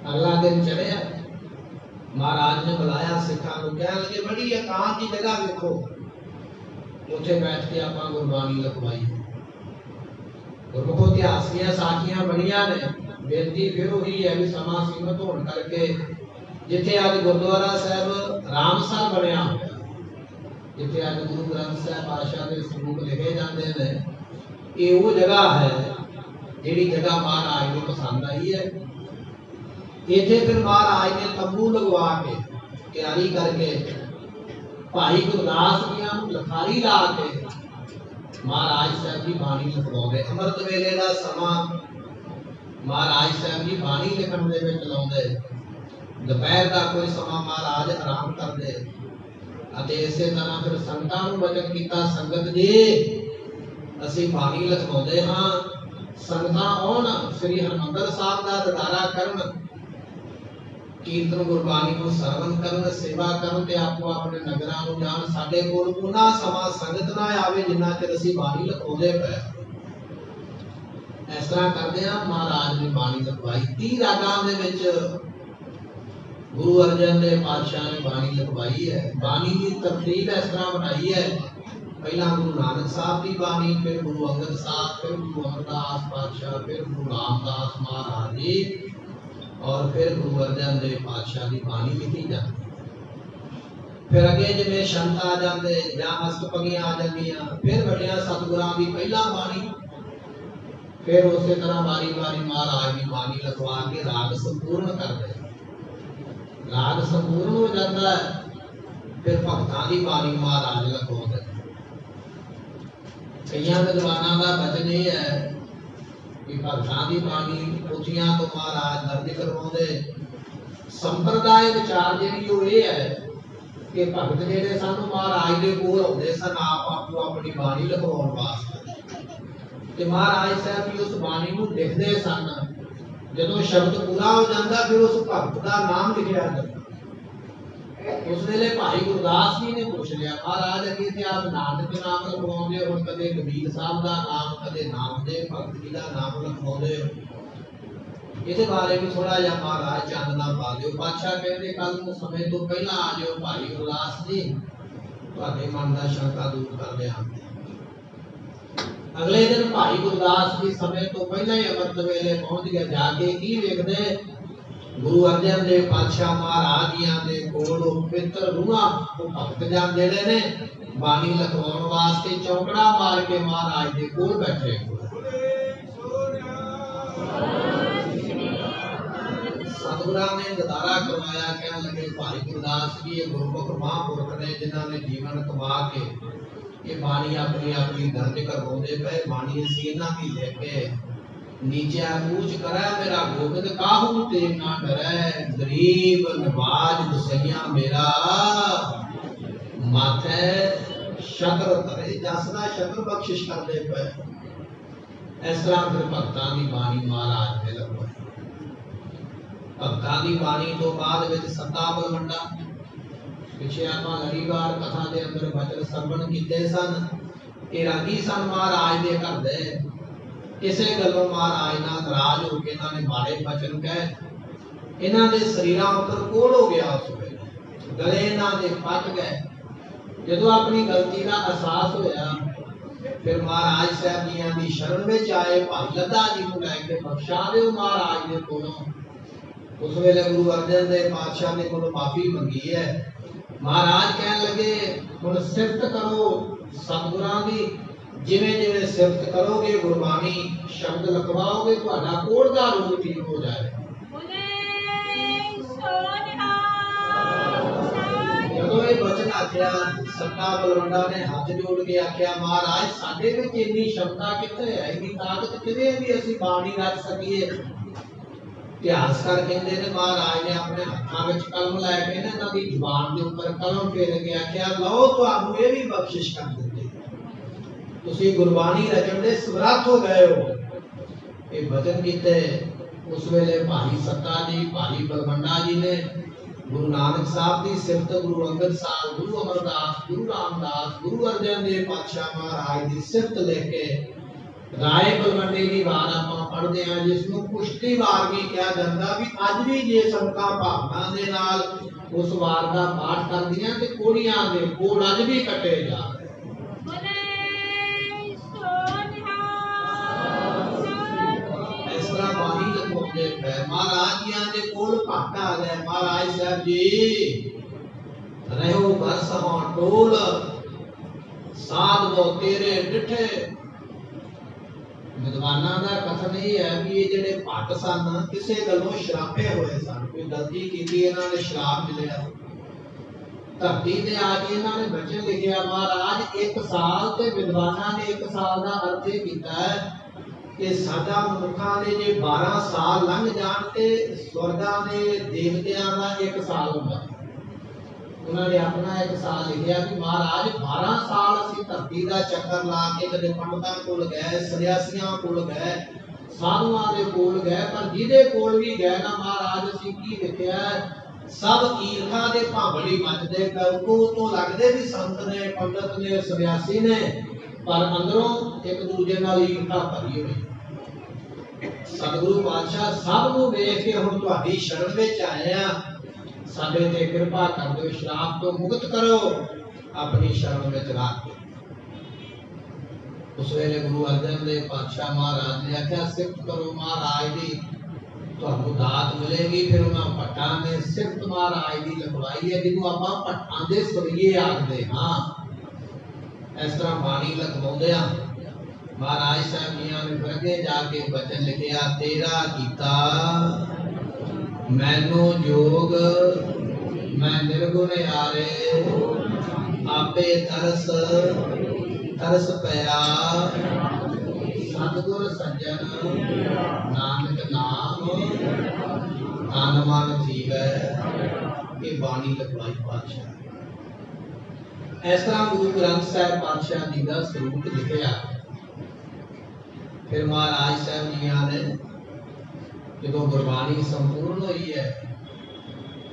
Speaker 1: अगला दिन चढ़िया, महाराज ने बुलाया सिखां नूं, कह लगे बड़ी एकांत की जगह देखो, उठे बैठ के आप गुरबाणी लिखवाई। गुरमुखो इतिहास दी साखियां बड़ियां ने, बेनती फिर वही है भी समा सीमित होने करके जिथे अज गुरुद्वारा साहब रामसर बनया होया, जिथे अज गुरु ग्रंथ साहब पातशाह के स्वरूप लिखे जाते हैं, ये वो जगह है ਜਿਹੜੀ ਜਗ੍ਹਾ ਮਹਾਰਾਜ ਨੂੰ ਪਸੰਦ ਆਈ ਹੈ। ਇੱਥੇ ਫਿਰ ਮਹਾਰਾਜ ਨੇ ਤੰਬੂ ਲਗਵਾ ਕੇ ਤਿਆਰੀ ਕਰਕੇ ਭਾਈ ਗੁਰਦਾਸ ਜੀਆਂ ਨੂੰ ਲਖਾਰੀ ਲਾ ਕੇ ਮਹਾਰਾਜ ਸਾਹਿਬ ਜੀ ਬਾਣੀ ਲਿਖਵਾਉਂਦੇ। ਅੰਮ੍ਰਿਤ ਵੇਲੇ ਦਾ ਸਮਾਂ ਮਹਾਰਾਜ ਸਾਹਿਬ ਜੀ ਬਾਣੀ ਲਿਖਣ ਦੇ ਵਿੱਚ ਲਾਉਂਦੇ। ਦੁਪਹਿਰ ਦਾ ਕੋਈ ਸਮਾਂ ਮਹਾਰਾਜ ਆਰਾਮ ਕਰਦੇ ਅਤੇ ਇਸੇ ਤਰ੍ਹਾਂ ਫਿਰ ਸੰਗਤਾਂ ਨੂੰ ਵਚਨ ਕੀਤਾ, ਸੰਗਤ ਜੀ ਅਸੀਂ ਬਾਣੀ ਲਿਖਵਾਉਂਦੇ ਹਾਂ, ਸੰਗਤਾਂ ਆਉਣ, ਸ੍ਰੀ ਹਰਿਮੰਦਰ ਸਾਹਿਬ ਦਾ ਦੀਦਾਰਾ ਕਰਨ, ਕੀਰਤਨ ਗੁਰਬਾਣੀ ਨੂੰ ਸਰਵਨ ਕਰਨ, ਸੇਵਾ ਕਰਨ ਤੇ ਆਪੋ ਆਪਣੇ ਨਗਰਾਂ ਨੂੰ ਜਾਣ। ਸਾਡੇ ਕੋਲ ਉਹਨਾਂ ਸਮਾਂ ਸੰਗਤ ਨਾ ਆਵੇ ਜਿੰਨਾ ਚਿਰ ਅਸੀਂ ਬਾਣੀ ਲਿਖਾਉਂਦੇ ਪਏ। ਇਸ ਤਰ੍ਹਾਂ ਕਰਦੇ ਆ ਮਹਾਰਾਜ ਨੇ ਬਾਣੀ ਲਿਖਵਾਈ। 30 ਰਾਗਾਂ ਦੇ ਵਿੱਚ ਗੁਰੂ ਅਰਜਨ ਦੇਵ ਪਾਤਸ਼ਾਹ ਨੇ ਬਾਣੀ ਲਿਖਵਾਈ ਹੈ। ਬਾਣੀ ਦੀ ਤਰਤੀਬ ਇਸ ਤਰ੍ਹਾਂ ਬਣਾਈ ਹੈ, ਪਹਿਲਾਂ ਗੁਰੂ ਨਾਨਕ ਸਾਹਿਬ ਦੀ ਬਾਣੀ, ਫਿਰ ਗੁਰੂ ਅੰਗਦ ਸਾਹਿਬ, ਫਿਰ ਗੁਰੂ ਅਮਰਦਾਸ ਪਾਤਸ਼ਾਹ, ਫਿਰ ਗੁਰੂ ਰਾਮਦਾਸ ਮਹਾਰਾਜ ਜੀ और फिर गुरु अर्जन देव पातशाह की बाणी लिखी जाती। फिर अगे जिवें शंत आ जाते या अष्टपदियां आ जांदियां, फिर वड्डियां सतगुरां की पहला बाणी, फिर उस तरह बारी बारी महाराज की बाणी लिखवा के राग संपूर्ण करते। राग संपूर्ण हो जाता है, फिर भगतां की बाणी महाराज लिखवाते। कईयां विद्वानां दा वचन यह है कि भगतां दी बाणी पोथियां तो महाराज दर्ज करवाउंदे। संप्रदाय विचार जिहड़ी वो ये है कि भगत जिहड़े सानू महाराज दे कोल आउंदे सन आप आपको अपनी बाणी लिखवाउण वास्ते ते महाराज साहब जी उस बाणी नूं लिखदे सन। जदों शब्द पूरा हो जांदा फिर उस भगत दा नाम लिखिया जांदा। उस वेले भाई गुरदास जी ने पूछ लिया, महाराज अगे ते आप नानक के नाम लिखवाउंदे हो, कदे कबीर साहब दा नाम, कदे नामदेव भगत जी दा नाम लिखवाउंदे हो, इहदे बारे भी थोड़ा जिहा महाराज चानना पा दिओ। पातशाह कहंदे कल नूं समय तो पहला आ जाओ भाई गुरदास जी, तुहाडे मन दा शंका दूर कर दिआं। अगले दिन भाई गुरदास जी समय तो पहला ही अमृत वेले पहुंच गए। जाके की वेखदे, गुरु अर्जन देव पातशाह महाराज जी दे कोल पवित्र रूहां भगत जन जिहड़े ने बाणी लिखवाउण वास्ते चौकड़ा मार के महाराज दे कोल बैठे। सतगुरां ने ददारा करवाया, कहने लगे भाई गुरदास जी ये गुरमुख महापुरख ने जिन्हां ने जीवन कमा के ये बाणी अपनी अपनी दर्ज करवाउंदे पए। बाणी असीं इन्हां दी लिख के नीचे कूच करे, मेरा गोबिंद काहू ते ना डरै, गरीब नवाज गुसैया मेरा माथे शक्र करे, जसदा शक्र बख्शिश करदे पे। इस तरह फिर भगतां दी बाणी महाराज ने लिखवाई। भगतां दी बाणी तो बाद विच सत्ता बलवंडा, पिछे आपां लड़ीवार कथा दे अंदर वचन सरवण कीते सन। ये रागी सन महाराज दे घर दे, इसे गलों महाराज नाल नाराज हो के इन्होंने माड़े वचन कहे इन्हां दे शरीरां उपर कोड़ हो गया। उस वेले गले इन्हां दे फट गए। जदों अपनी गलती का एहसास होया फिर महाराज साहब जी की शरण में आए। भाई लद्दा जी को लैके बख्शा दिओ महाराज दे कोलों। उस वेले गुरु अर्जन देव पातशाह ने कोलों माफी मंगी है। महाराज कहन लगे हुण सिफत करो सतगुरां दी, जिवें जिवें सिफत करोगे गुरबाणी शब्द लिखवाओगे तुहाडा कोड़ दा रोग ठीक हो जाएगा। जदों ये वचन आख्या सत्ता बलवंडा ने हाथ जोड़ के आख्या, महाराज साडे विच इन्नी क्षमता कित्थे है, इन्नी ताकत किवें भी असीं बाणी रख सकीए। इतिहासकार कहंदे ने महाराज ने अपने हत्थां विच कलम लैके इन्हां दी जुबान दे उपर कलम फेर के आख्या, लो तुहानूं ये भी बख्शिश कर दित्ती, तुसीं गुरबाणी रचण दे समर्थ हो गए हो। ये वचन कीते। उस वेले भाई सत्ता जी, भाई बलवंडा जी ने गुरु नानक साहब की सिफत, गुरु अंगद साहब, गुरु अमरदास, गुरु रामदास, गुरु अर्जन देव पातशाह महाराज की सिफत लेके राय बलवंडे की वार आपां पढ़दे हां, जिसनूं कुश्ती वार भी कहा जाता। भी अज भी जे संगतां भावना दे नाल उस वार का पाठ करदियां ते कोड़ियां दे कोड़ अज भी कटे जा रहे। महाराज जी दे कोल भगत आ गए। महाराज साहब जी रहो बरस हों टोल, साध वो तेरे डिठे, विद्वानां दा कथन ये है कि ये जिहड़े भट्ट सन किसी गल्लों शरापे हुए सन, कोई गलती की इन्हां ने शराप मिलिया। धरती ते आके इन्हां ने बचन लिखिया महाराज 1 साल, ते विद्वानां ने 1 साल का अर्थ ये कीता है कि साडा मनुखां दे जे 12 साल लंघ जाण ते स्वर्गां दे देवतियां दा 1 साल हुंदा। उन्होंने अपना 1 साल लिखा कि महाराज 12 साल असीं धरती का चक्कर ला के कदे पंडितां कोल गए, सन्यासियां कोल गए, साधुआं दे कोल गए, पर जिहदे कोल भी गए ना महाराज असीं की लिखिया सब ईर्खा दे भांबड़ी मचदे करू तो लगदे भी संत ने, पंडित ने, सन्यासी ने, पर अंदरों एक दूजे नाल ईर्खा भरी हुई। सतगुरु पातशाह सब नूं वेख के हुण तुहाडी शरण विच आए आ, साडे ते कृपा कर दो, श्राप तो मुक्त करो, अपनी शरण में रख। उस वेले गुरु अर्जन देव पातशाह महाराज ने आख्या सिफत करो महाराज दी, तुहानू दात मिलेगी। फिर उन्होंने भट्टां ने सिफत महाराज दी लिखवाई है, जिन्हों आपां भट्टां दे सुरईए आखदे हां। इस तरह बाणी लिखवाउंदियां महाराज साहब जियां ने फिर अगे जाके बचन लिखिया तेरा कीता मैनू जोग मैं निर्गुण यारे, आपे तरस तरस पया सतगुर सज्जन, नानक नाम तन मन थीवै। ये बाणी लिखवाई पातशाह। इस तरह गुरु ग्रंथ साहिब पातशाह जी का स्वरूप लिखिया। फिर महाराज साहब जी ने जो गुरबाणी संपूर्ण हुई है,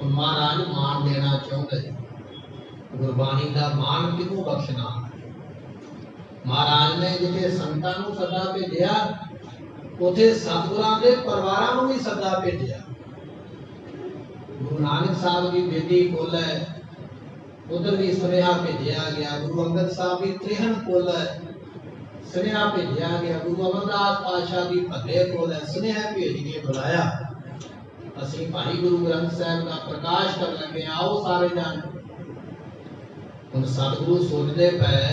Speaker 1: महाराज मान देना चाहते, गुरबाणी का मान किनू बख्शना। महाराज ने जिथे संतां नूं सदा भेजिया, उथे सतगुरां दे परिवारां नूं भी सदा भेजिया। गुरु नानक साहब की बेटी कोल है, उधर भी सुनेहा भेजिया गया। गुरु अंगद साहब की त्रिहन कोल है, सुनेहा भेजिया गया। गुरु अमरदास पातशाह की भले कोल है, सुनेहा भेज के बुलाया। असीं भाई गुरु ग्रंथ साहिब का प्रकाश कर लगे, आओ सारे जन। हुण सतगुरु सोचदे पए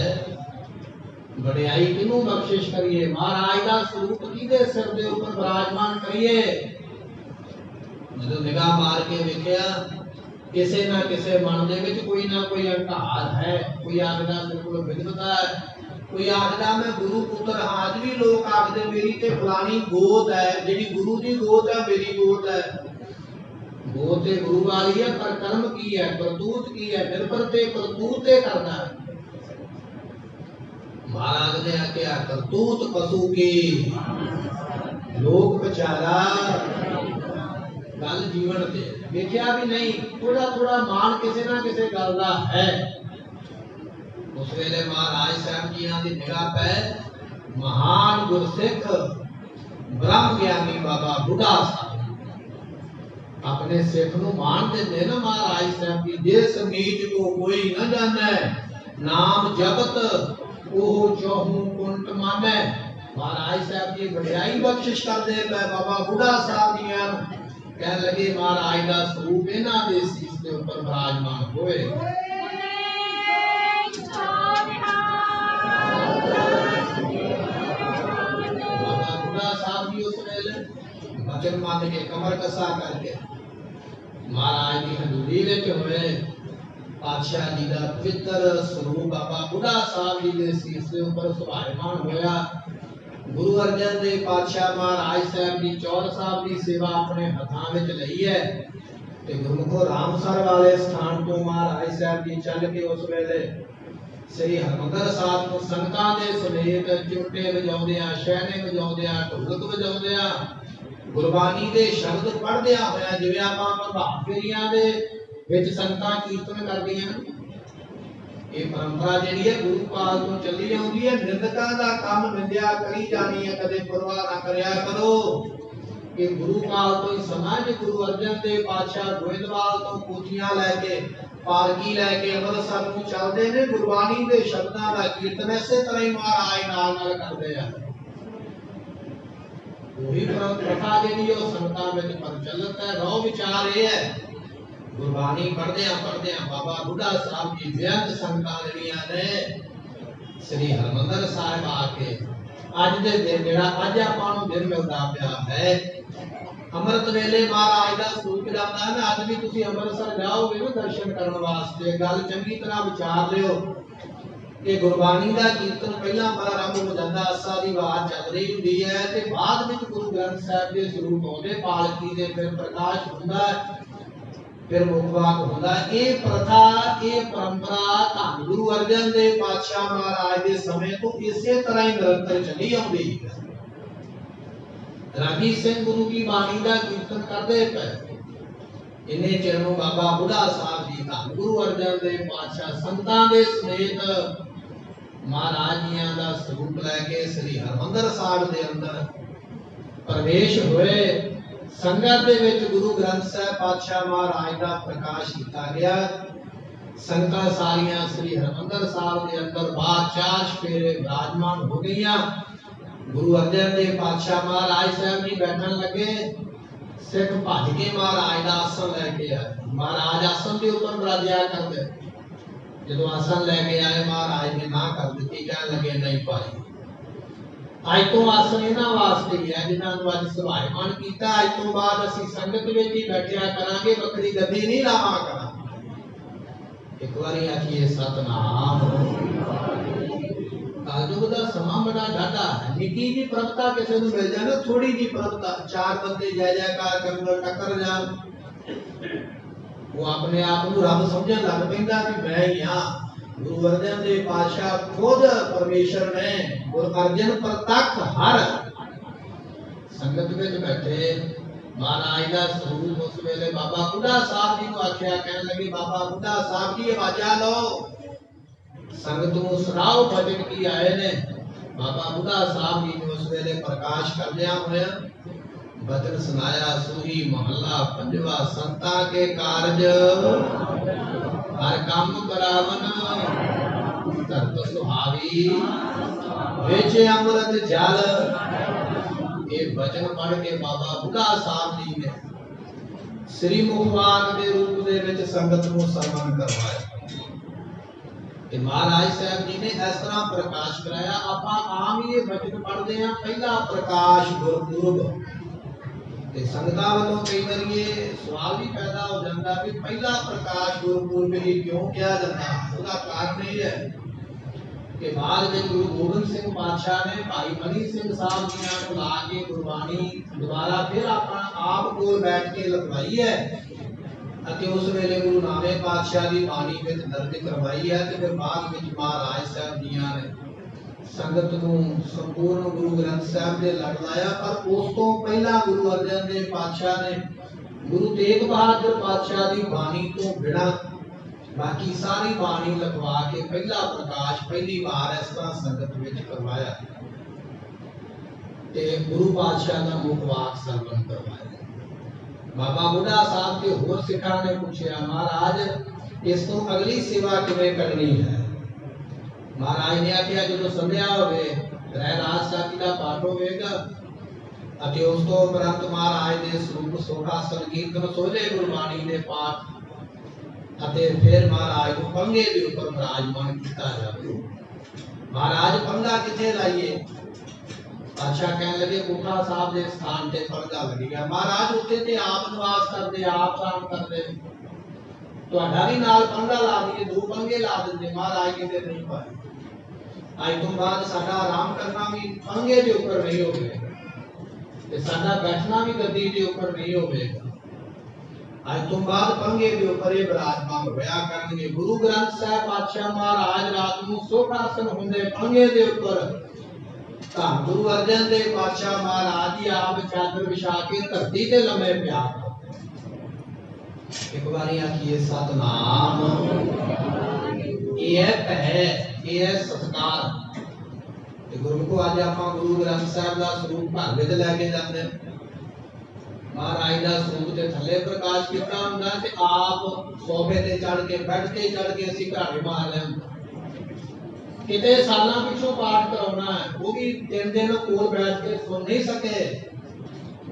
Speaker 1: वडियाई किनू बख्शिश करिए, महाराज का स्वरूप किहदे सिर दे उपर विराजमान करिए। जदों निगाह मार के वेखिया किसे ना किसे मन दे विच कोई ना कोई अहंकार है। कोई आखदा मेरे कोल विद्वता है, कोई आखदा मैं गुरु पुत्र हाँ। अज भी लोग आखदे मेरी ते फलानी गोद है, जिहड़ी गुरु दी गोद है मेरी गोद है। गोद ते गुरु वाली है, पर कर्म की है, करतूत की है, निर्भर ते करतूत ते करना है। महाराज ने आख्या करतूत पशु की, लोक विचारा गल जीवन ते। देखिया भी नहीं, थोड़ा थोड़ा मान किसी ना किसी गल दा है। उस वेले महाराज साहब जी की निगाह पे महान गुरसिख ब्रह्म ज्ञानी बाबा बुढ़ा साहब अपने सिख नूं मान देते ना। महाराज साहब जी जिस नीच को कोई न जाने, नाम जपत ओह चौहू कुंट माने। महाराज साहब जी वडियाई बख्शिश करते पे बाबा बुढ़ा साहब जी कह लगे महाराज का स्वरूप इन्हां दे सीस के ऊपर विराजमान होए। बाबा बुढ़ा साहब जी उस वेले वचन मान के कमर कसा करके महाराज की हजूरी विच होए। पातशाह जी का पवित्र स्वरूप बाबा बुढ़ा साहब जी के सीस के ऊपर सुभायमान होया। गुरु अर्जन देव पातशाह महाराज साहब जी चौर साहब की सेवा अपने हथां विच लई है ते गुरमुखो रामसर वाले स्थान तो महाराज साहब जी चल के उस वेले श्री हरमंदर साहब को संगतां दे समेत चुटे वजाउंदियां, शहने वजाउंदियां, ढोलक वजाउंदियां, गुरबानी दे शब्द पढ़दियां होया जिवें आपां प्रभात फेरियां दे विच संगतां कीर्तन करदियां। ये परंपरा जिहड़ी है गुरु काल तो चली आउंदी है। निंदकां दा काम निंदिया करी जानी है, कदे परवाह ना करया करो। कि गुरु काल तो ही समाज गुरु अर्जन देव पातशाह गोइंदवाल तो पोथियां लैके पालकी लैके अमृतसर नूं चलदे ने। गुरबाणी दे शब्दां दा कीर्तन इसे तरह ही महाराज नाल नाल करदे आ। वही प्रथा जिहड़ी ओ संगतां विच प्रचलित है। रौ विचार ये है गुरबाणी पढ़दे बाबा बुढ़ा साहब जी बेअंत संगतां जिहड़ियां ने श्री हरमंदर साहिब आके अज दे दिन जिहड़ा अज आपां नूं दिन मिलदा पिया है अमृत वेले महाराज दा स्वरूप जांदा है ना। अज भी तुसीं अमृतसर जाओगे ना दर्शन करन वास्ते गल चंगी तरह विचार लिओ कि गुरबाणी का कीर्तन पहला प्रारंभ हो जाता आसा की आवाज चल रही होंगी है ते बाद में गुरु ग्रंथ साहब के स्वरूप आते पालकी दे फिर प्रकाश होंदा फिर मुखवाक होंदा। ये प्रथा ये परंपरा धन गुरु अर्जन देव पातशाह महाराज के समय तो इसे तरह ही निरंतर चली आउंदी है। रागी सिंह गुरु की बाणी का कीर्तन करते पे इन्हें चिरों बाबा बुढ़ा साहब जी धन गुरु अर्जन देव पातशाह संतां दे समेत महाराज जियां दा स्वरूप लैके श्री हरमंदर साहिब दे अंदर प्रवेश होए। संगत दे विच गुरु ग्रंथ साहिब पातशाह महाराज दा प्रकाश किया गया। संगतां सारियां श्री हरमंदर साहिब दे अंदर बाहर चार चफेरे विराजमान हो गईयां। गुरु अर्जन देव पातशाह महाराज साहब जी बैठन लगे, सिख भज के महाराज दा आसन लैके आए। महाराज आसन के ऊपर विराजिया करदे, जो आसन लैके आए महाराज ने ना कर दी, कह लगे नहीं पाई अज तो आसन इन्हां वास्ते ही है जिन्होंने अज सवाईमान किया। अज तो बाद असीं संगत विच ही बैठिया करांगे, बकरी गद्दी नहीं लावा करांगे। एक बारी आखिए सतनाम। कलयुग दा समा बड़ा डाढा है। निक्की जी प्रभता किसी नूं मिल जाए ना, थोड़ी जी प्रभता, चार बंदे जय जयकार करन टक्कर जान, वो अपने आप को रब समझन लग पैंदा कि मैं ही हाँ। गुरु अर्जन देव पातशाह खुद परमेश्वर ने गुरु अर्जन प्रत्यक्ष हर संगत में बैठे महाराज का स्वरूप उस वेले बाबा बुढ़ा साहब जी को आख्या, कहने लगे बाबा बुढ़ा साहब जी आवाजा लो, संगत को सुनाओ भजन की आए ने। बाबा बुढ़ा साहब जी ने उस वेले प्रकाश कर लिया होया भजन सुनाया। सूही महला पंजवा संता के कारज हर काम करावन, धरत सुहावी विच अमृत जल। ये भजन पढ़ के बाबा बुढ़ा साहब जी ने श्री मुखवाक के रूप दे विच संगत को सरवण करवाया। महाराज साहब जी ने इस तरह प्रकाश कराया। आपां आम ही ये भजन पढ़ते हैं, पहला प्रकाश गुरपुरब संगतां वालों कई बार ये सवाल भी पैदा हो जाता भी पहला प्रकाश गुरपुरब ही क्यों किया जाता। उसका कारण ये है कि बाद में गुरु गोबिंद सिंह पातशाह ने भाई मनी सिंह साहब जी को ला के गुरबाणी दोबारा फिर अपना आप को बैठ के लिखवाई है। उस वेले गुरु नानक पातशाह की बाणी में दर्ज करवाई है। तो फिर बाद में महाराज साहब जी ने संगत को संपूर्ण गुरु ग्रंथ साहब से लड़ लाया। पर उस तो पहला गुरु अर्जन देव पातशाह ने गुरु तेग बहादुर पातशाह की बाणी तो बिना बाकी सारी बाणी लिखवा के पहला प्रकाश पहली बार इस तरह संगत में करवाया ते गुरु पातशाह का मुखवाक सरवण करवाया। बाबा बुढ़ा साहब के होर सिखा ने पूछा, महाराज इस तो अगली सेवा किवें करनी है। महाराज ने आख्या जो संध्या होवे रहराज साखी का पाठ होवेगा अते उस तो उपरंत महाराज दे स्वरूप सोखासन कीर्तन सोले गुरबाणी दे पाठ अते फिर महाराज को पंगे दे ऊपर विराजमान किया जावे। महाराज पंगा किथे लाइए? अच्छा कहने लगे कोठा साहब के स्थान ते पंगा लगेगा। महाराज उत्थे ते आप निवास करते आप काम करते तुहाडा भी नाल पंगा ला दिए, दो पंगे ला देंगे। महाराज कहते नहीं पाए आज तो बाद साडा आराम करना भी पंगे के ऊपर नहीं होगा ते साडा बैठना भी गद्दी के ऊपर नहीं होगा। आज तो बाद पंगे के ऊपर ही विराजमान होया करनगे। गुरु ग्रंथ साहिब पातशाह महाराज रात को सोखासन होंदे पंगे के ऊपर धन गुरु अर्जन देव पातशाह महाराज जी आप चादर विछा के धरती ते लम्मे पिया। एक बारी आखिए सतनाम। ये है ये सत्कार। गुरु को आज आप गुरु ग्रंथ साहिब का स्वरूप घर में लैके जाते महाराज का स्वरूप के थले प्रकाश किया होंगे ते आप सोफे ते चढ़ के बेड ते चढ़ के असीं घराड़े मार लें। किते सालां पिछों पाठ कराउणा है वो भी 3 दिन कोल बैठ के सुन नहीं सके।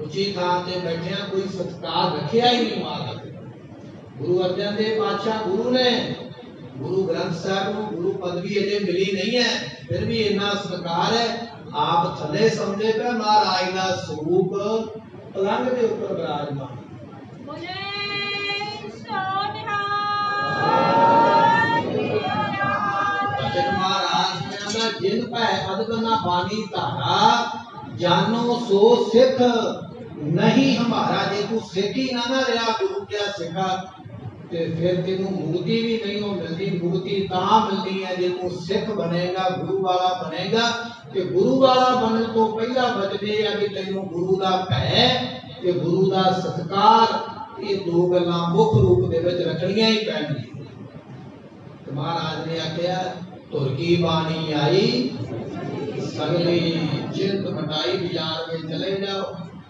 Speaker 1: उची थां ते बैठिया कोई सत्कार रखिया ही नहीं महाराज। गुरु अर्जन देव पातशाह गुरु ने गुरु ग्रंथ साहिब को गुरु पदवी अजे मिली नहीं है फिर भी इन्ना सत्कार है। आप थले समझे पे महाराज का स्वरूप पलंग के ऊपर विराजमान। बचन महाराज ने आंदा जिन पै अदबना बानी धारा जानो सो सिख नहीं हमारा। जे तू सिख ही ना रहा गुरु क्या सिखा ते फिर तेनू मुक्ति भी नहीं हो मिलती। मुक्ति तां मिलती है जे तू सिख बनेगा गुरु वाला बनेगा। ते गुरु वाला बनने तो पहला बचदे है कि तेनू गुरु दा भै ते गुरु दा सत्कार ये दो गल्लां मुख रूप दे विच रखणियां ही पैणगियां। महाराज ने आख्या तुर की बाणी आई सगली चिंत मटाई बाजार में चले जाओ।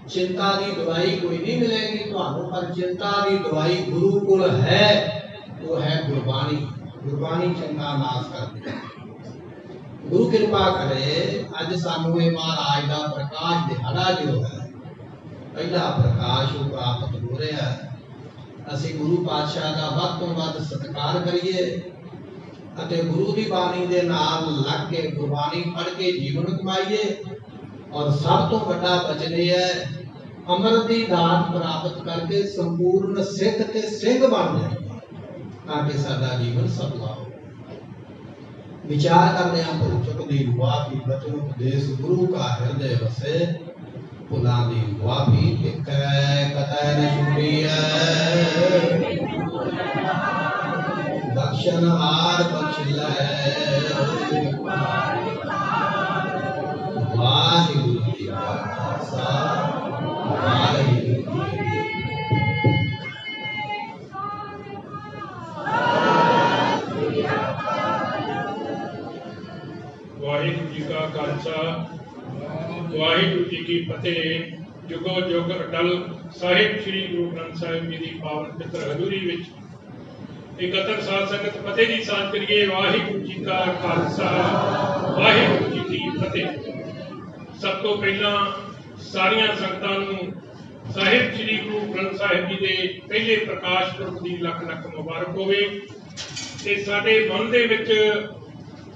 Speaker 1: चिंता की दवाई कोई नहीं मिलेगी तुहानू पर चिंता की दवाई गुरु कोल है वो है गुरबाणी। गुरबाणी चिंता नाश कर दे। गुरु कृपा करे अज सानू ये महाराज का प्रकाश दिहाड़ा जो है पहला प्रकाश वो प्राप्त हो रहा है। असी गुरु पातशाह का वध तो वध सत्कार करिए अते गुरु की बाणी के नाल लग के गुरबाणी पढ़ के जीवन कमाइए। और सब तो बड़ा बचन है अमृत की दात प्राप्त करके संपूर्ण सिख ते सिंह बन जाए ताकि साडा जीवन सफला हो। विचार करने पुरचक दी मुआफी बचन उपदेश गुरु का हृदय बसे। भुला दी मुआफी कतै न छूटी बख्शन हार बख्श लै। वाहिगुरु जी का खालसा वाहिगुरु
Speaker 2: जी का खालसा वाहिगुरु जी की फतेह। जुगो जुग अटल साहिब श्री गुरु ग्रंथ साहिब जी की पावन पितर हजूरी विच एकत्र साध संगत फतेह की सांझ करिए। वाहिगुरु जी का खालसा वाहिगुरु जी की फतेह। सब तो पहला सारिया संगतां नूं साहिब श्री गुरु ग्रंथ साहिब जी के पहले प्रकाश पुरब की लख लख मुबारक होवे। ते साडे मन दे विच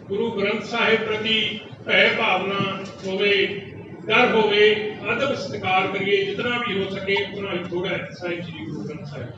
Speaker 2: गुरु ग्रंथ साहिब प्रति भय भावना होवे, डर होवे, अदब सत्कार करिए जितना भी हो सके उतना ही थोड़ा है साहिब श्री गुरु ग्रंथ साहिब।